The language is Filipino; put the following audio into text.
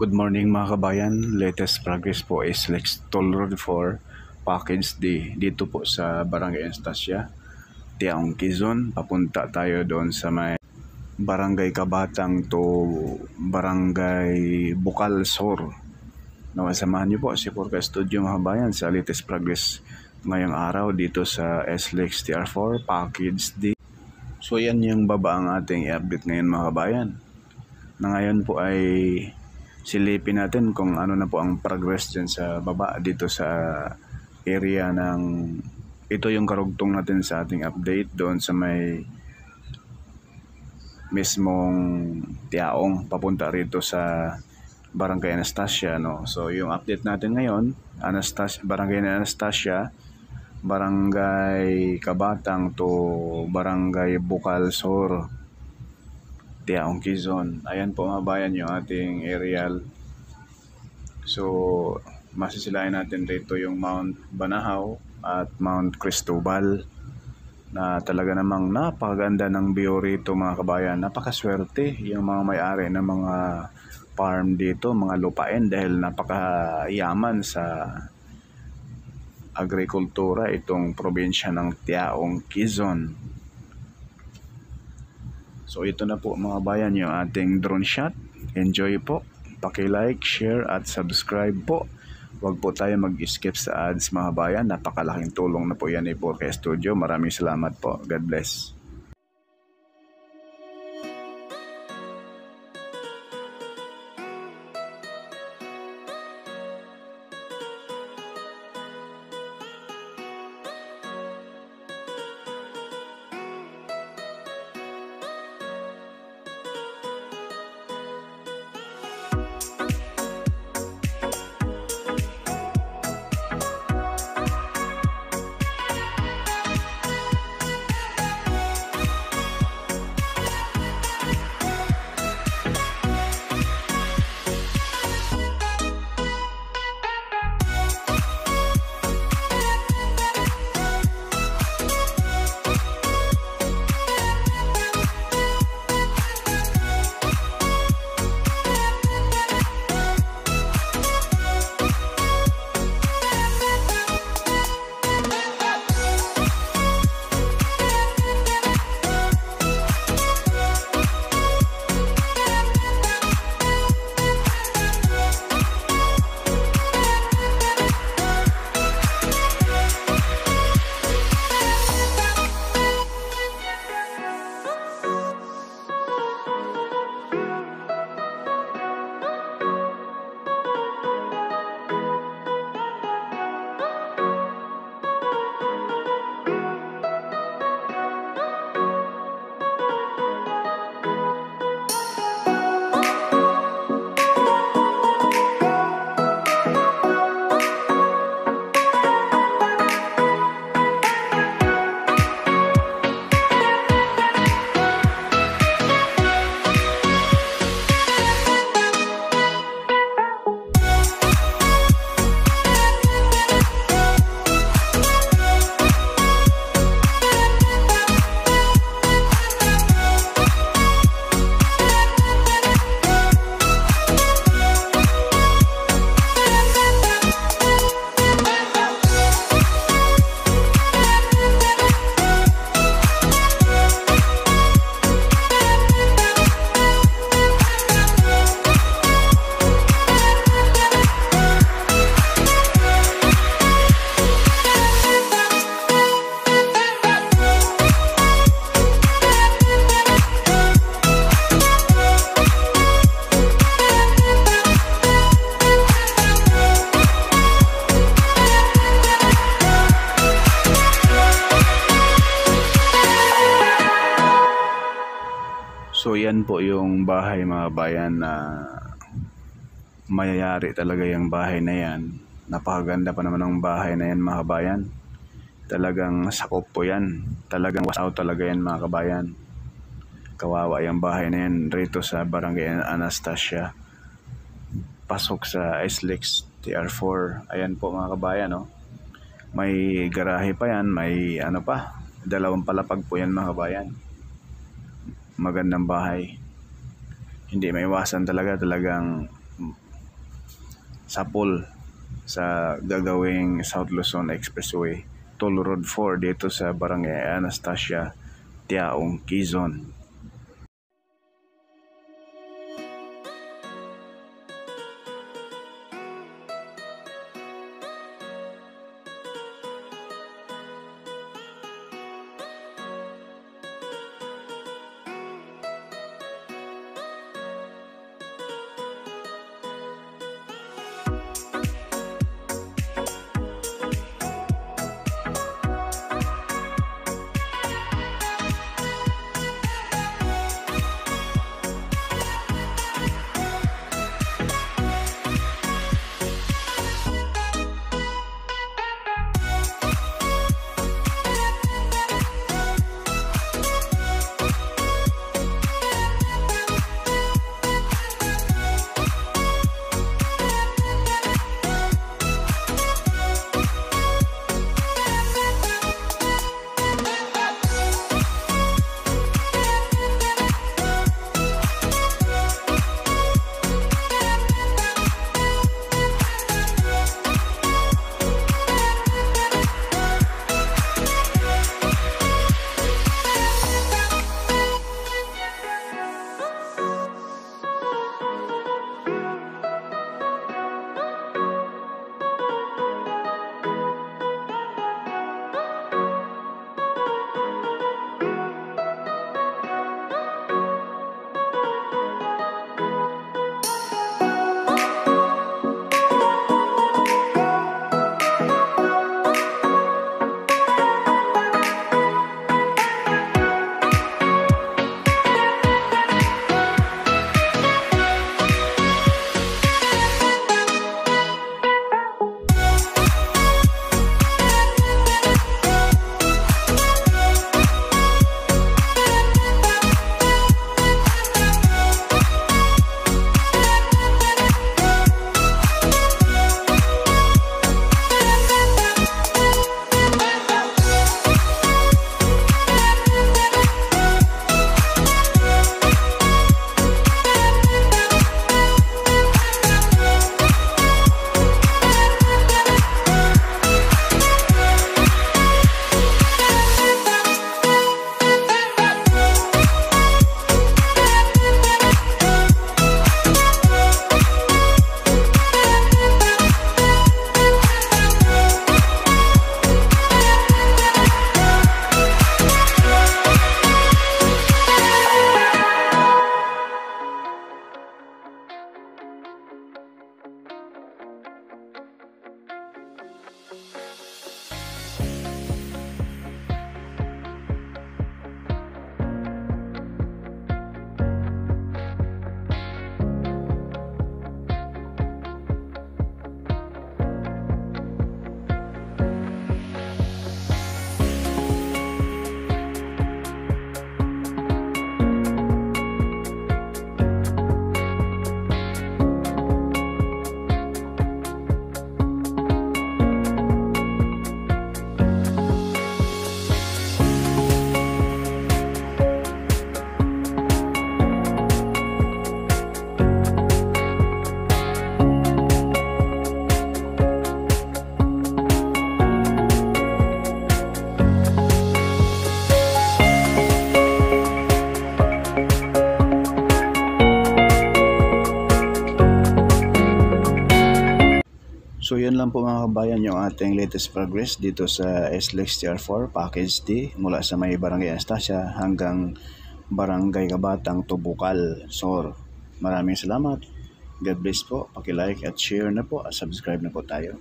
Good morning mga kabayan. Latest progress po is Lex Toll Road 4 Package D dito po sa Barangay Anastasia, Tiaong, Quezon. Papunta tayo doon sa may Barangay Kabatang to Barangay Bukalsor. Nawasamahan niyo po si Porca Studio mga kabayan sa latest progress ngayong araw dito sa SLEX TR4 Package D. So yan yung baba ang ating i-update ngayon mga kabayan. Na ngayon po ay silipin natin kung ano na po ang progress dyan sa baba dito sa area ng ito yung karugtong natin sa ating update doon sa may mismong Tiaong papunta rito sa Barangay Anastasia, no? So yung update natin ngayon, Barangay Anastasia, Barangay Kabatang to Barangay Bukalsor, Tiaong, Quezon. Ayan po mga bayan yung ating aerial. So masisilayan natin dito yung Mount Banahaw at Mount Cristobal na talaga namang napakaganda ng view rito mga kabayan. Napakaswerte yung mga may-ari ng mga farm dito, mga lupain, dahil napakayaman sa agrikultura itong probinsya ng Tiaong, Quezon. So ito na po mga bayan yung ating drone shot. Enjoy po. Paki-like, share at subscribe po. Huwag po tayo mag-skip sa ads mga bayan. Napakalaking tulong na po yan ni Porca Studio. Maraming salamat po. God bless. So yan po yung bahay mga bayan na mayayari talaga yung bahay na yan. Napakaganda pa naman ng bahay na yan mga kabayan. Talagang sakop po yan. Talagang wasaw talaga yan mga kabayan. Kawawa yung bahay na yan rito sa Barangay Anastasia. Pasok sa SLEX TR4. Ayan po mga kabayan, no? May garahe pa yan. May ano pa. 2 palapag po yan mga kabayan. Magandang bahay. Hindi maiwasan talagang sapol sa gagawing South Luzon Expressway, Toll Road 4 dito sa Barangay Anastasia, Tiaong, Quezon. So yan lang po mga kabayan yung ating latest progress dito sa SLEX TR4 Package D mula sa may Barangay Anastasia hanggang Barangay Kabatang, Tubukal, Sor. Maraming salamat. God bless po. Paki-like at share na po at subscribe na po tayo.